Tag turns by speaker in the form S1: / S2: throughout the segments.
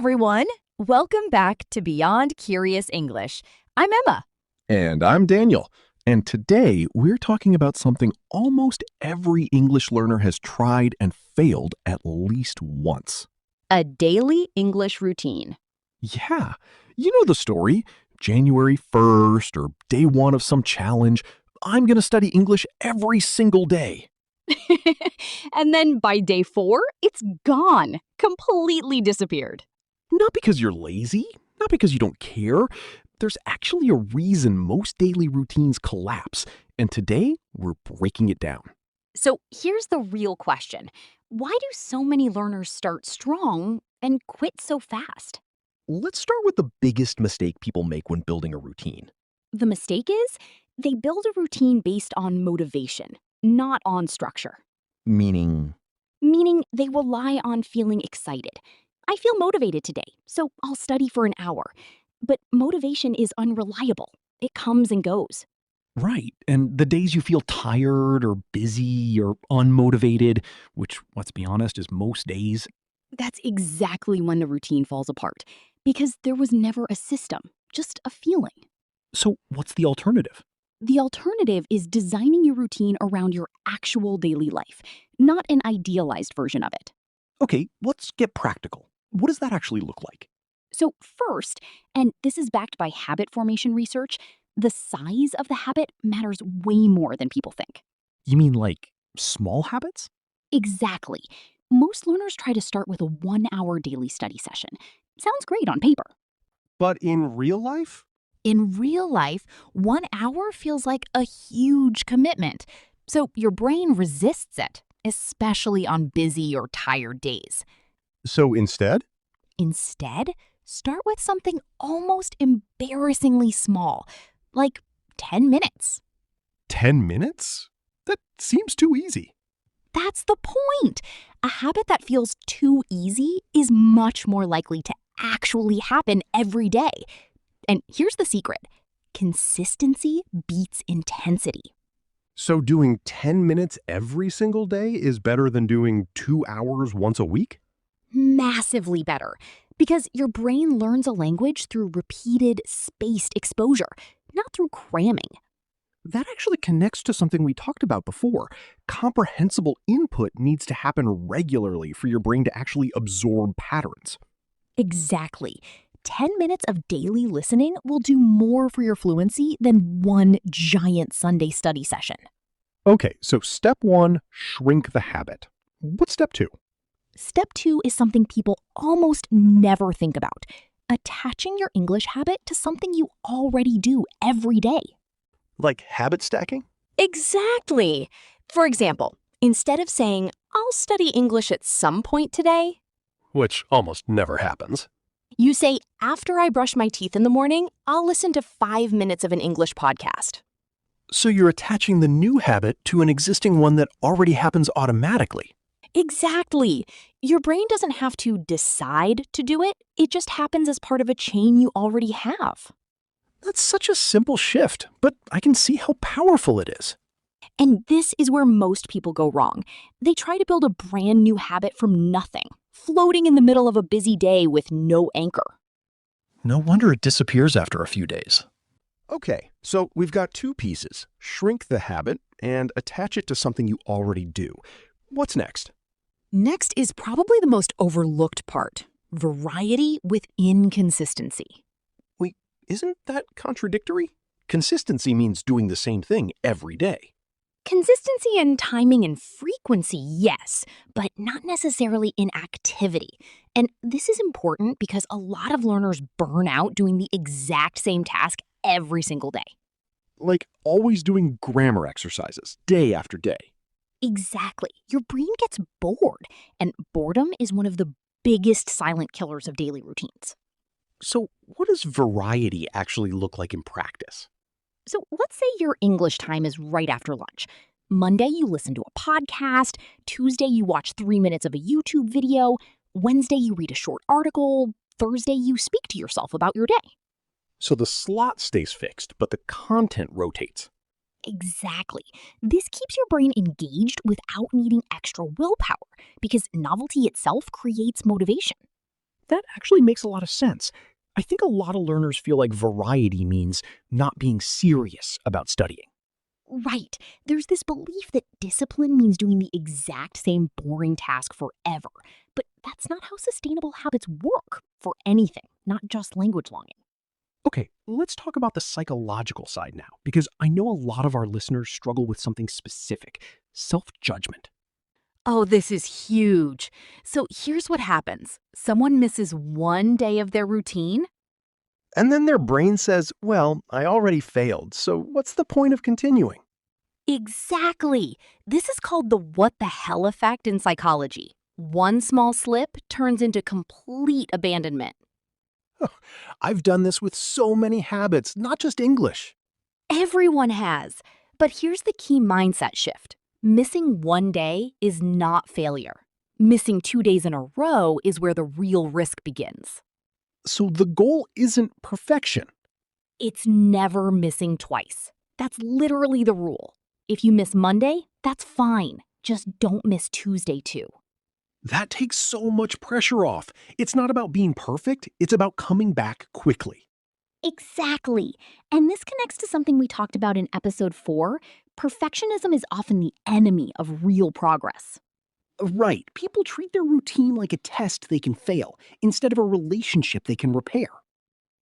S1: everyone. Welcome back to Beyond Curious English. I'm Emma.
S2: And I'm Daniel. And today we're talking about something almost every English learner has tried and failed at least once.
S1: A daily English routine.
S2: Yeah, you know the story. January 1st or day one of some challenge. I'm going to study English every single day.
S1: And then by day 4, it's gone. Completely disappeared.
S2: Not because you're lazy, not because you don't care. There's actually a reason most daily routines collapse, and today we're breaking it down.
S1: So here's the real question. Why do so many learners start strong and quit so fast?
S3: Let's start with the biggest mistake people make when building a routine.
S1: The mistake is they build a routine based on motivation, not on structure.
S3: Meaning,
S1: Meaning they rely on feeling excited. I feel motivated today, so I'll study for an hour. But motivation is unreliable. It comes and goes.
S2: Right, and the days you feel tired or busy or unmotivated, which, let's be honest, is most days.
S1: That's exactly when the routine falls apart, because there was never a system, just a feeling.
S2: So what's the alternative?
S1: The alternative is designing your routine around your actual daily life, not an idealized version of it.
S2: Okay, let's get practical. What does that actually look like?
S1: So first, and this is backed by habit formation research, the size of the habit matters way more than people think.
S2: You mean like small habits?
S1: Exactly. Most learners try to start with a 1-hour daily study session. Sounds great on paper.
S3: but in real life?
S1: In real life, 1 hour feels like a huge commitment. So your brain resists it, especially on busy or tired days.
S3: So instead?
S1: Instead, start with something almost embarrassingly small, like 10 minutes.
S3: 10 minutes? That seems too easy.
S1: That's the point. A habit that feels too easy is much more likely to actually happen every day. And here's the secret. Consistency beats intensity.
S3: So doing 10 minutes every single day is better than doing 2 hours once a week?
S1: Massively better. Because your brain learns a language through repeated, spaced exposure, not through cramming.
S2: That actually connects to something we talked about before. Comprehensible input needs to happen regularly for your brain to actually absorb patterns.
S1: Exactly. 10 minutes of daily listening will do more for your fluency than one giant Sunday study session.
S2: Okay, so step 1, shrink the habit. What's step 2?
S1: Step 2 is something people almost never think about. Attaching your English habit to something you already do every day.
S3: Like habit stacking?
S1: Exactly. For example, instead of saying, I'll study English at some point today,
S3: Which almost never happens.
S1: you say, after I brush my teeth in the morning, I'll listen to 5 minutes of an English podcast.
S2: So you're attaching the new habit to an existing one that already happens automatically.
S1: Exactly. Your brain doesn't have to decide to do it. It just happens as part of a chain you already have.
S2: That's such a simple shift, but I can see how powerful it is.
S1: And this is where most people go wrong. They try to build a brand new habit from nothing, floating in the middle of a busy day with no anchor.
S4: No wonder it disappears after a few days.
S3: Okay, so we've got 2 pieces. Shrink the habit and attach it to something you already do. What's next?
S1: Next is probably the most overlooked part, variety with inconsistency.
S3: Wait, isn't that contradictory? Consistency means doing the same thing every day.
S1: Consistency in timing and frequency, yes, but not necessarily in activity. And this is important because a lot of learners burn out doing the exact same task every single day.
S2: Like always doing grammar exercises, day after day.
S1: Exactly. Your brain gets bored, and boredom is one of the biggest silent killers of daily routines.
S2: So what does variety actually look like in practice?
S1: So let's say your English time is right after lunch. Monday, you listen to a podcast. Tuesday, you watch 3 minutes of a YouTube video. Wednesday, you read a short article. Thursday, you speak to yourself about your day.
S2: So the slot stays fixed, but the content rotates.
S1: Exactly. This keeps your brain engaged without needing extra willpower because novelty itself creates motivation.
S2: that actually makes a lot of sense. I think a lot of learners feel like variety means not being serious about studying.
S1: Right. There's this belief that discipline means doing the exact same boring task forever. But that's not how sustainable habits work for anything, not just language learning.
S2: Okay, let's talk about the psychological side now, because I know a lot of our listeners struggle with something specific: self-judgment.
S5: Oh, this is huge. So here's what happens. Someone misses one day of their routine.
S3: And then their brain says, well, I already failed, so what's the point of continuing?
S5: Exactly. This is called the what the hell effect in psychology. One small slip turns into complete abandonment.
S3: I've done this with so many habits, not just English.
S5: Everyone has. But here's the key mindset shift. Missing one day is not failure. Missing 2 days in a row is where the real risk begins.
S2: So the goal isn't perfection.
S5: It's never missing twice. That's literally the rule. If you miss Monday, that's fine. Just don't miss Tuesday too.
S2: That takes so much pressure off. It's not about being perfect, it's about coming back quickly.
S1: Exactly. And this connects to something we talked about in episode 4. Perfectionism is often the enemy of real progress.
S2: Right, people treat their routine like a test they can fail, instead of a relationship they can repair.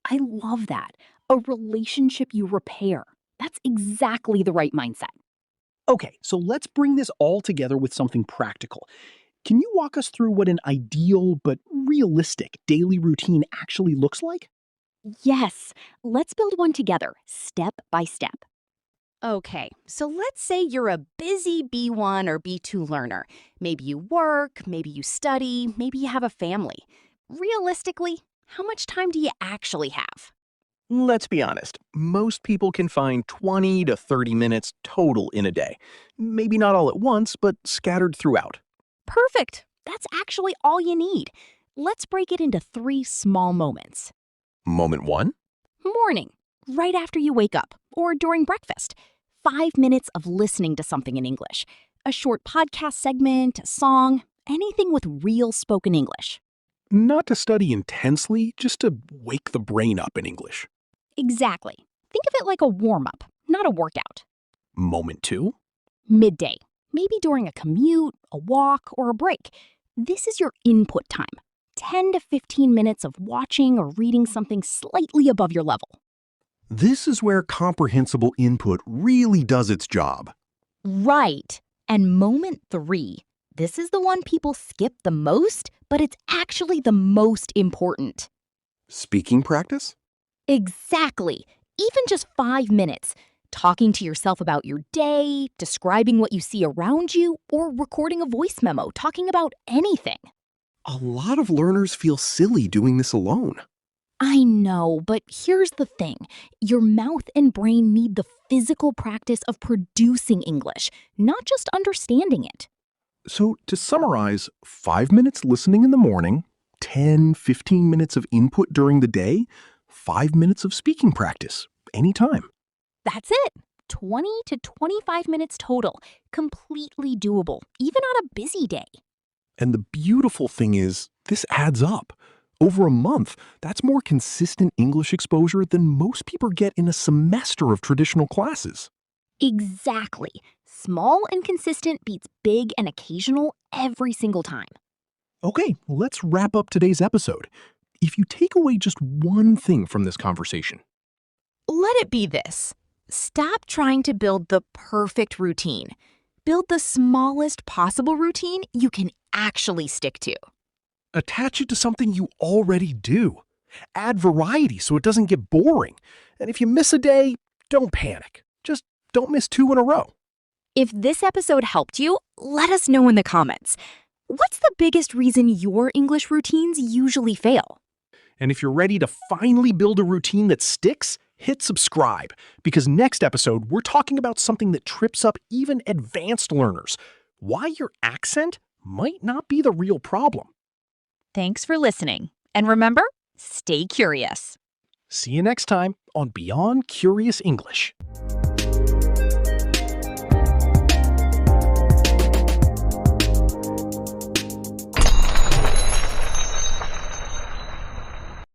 S1: I love that. A relationship you repair. That's exactly the right mindset.
S2: Okay, so let's bring this all together with something practical. Can you walk us through what an ideal but realistic daily routine actually looks like?
S1: Yes, let's build one together, step by step.
S5: Okay, so let's say you're a busy B1 or B2 learner. Maybe you work, maybe you study, maybe you have a family. Realistically, how much time do you actually have?
S3: Let's be honest, most people can find 20 to 30 minutes total in a day. Maybe not all at once, but scattered throughout.
S1: Perfect. That's actually all you need. Let's break it into 3 small moments.
S3: Moment 1.
S1: Morning, right after you wake up, or during breakfast. 5 minutes of listening to something in English. A short podcast segment, a song, anything with real spoken English.
S2: Not to study intensely, just to wake the brain up in English.
S1: Exactly. Think of it like a warm-up, not a workout.
S2: Moment 2.
S1: Midday, maybe during a commute, a walk, or a break. This is your input time. 10 to 15 minutes of watching or reading something slightly above your level.
S3: This is where comprehensible input really does its job.
S1: Right. And moment 3. This is the one people skip the most, but it's actually the most important.
S3: Speaking practice?
S1: Exactly. Even just 5 minutes. Talking to yourself about your day, describing what you see around you, or recording a voice memo talking about anything.
S3: A lot of learners feel silly doing this alone.
S1: I know, but here's the thing. Your mouth and brain need the physical practice of producing English, not just understanding it.
S3: So, to summarize, 5 minutes listening in the morning, 10, 15 minutes of input during the day, 5 minutes of speaking practice, anytime.
S1: That's it. 20 to 25 minutes total. Completely doable, even on a busy day.
S3: And the beautiful thing is, this adds up. Over a month, that's more consistent English exposure than most people get in a semester of traditional classes.
S1: Exactly. Small and consistent beats big and occasional every single time.
S2: Okay, let's wrap up today's episode. If you take away just one thing from this conversation,
S5: Let it be this. Stop trying to build the perfect routine. Build the smallest possible routine you can actually stick to.
S2: attach it to something you already do. Add variety so it doesn't get boring. And if you miss a day, don't panic. Just don't miss 2 in a row.
S5: If this episode helped you, let us know in the comments. What's the biggest reason your English routines usually fail?
S2: And if you're ready to finally build a routine that sticks, hit subscribe. Because next episode, we're talking about something that trips up even advanced learners. Why your accent might not be the real problem.
S5: Thanks for listening. And remember, stay curious.
S2: See you next time on Beyond Curious English.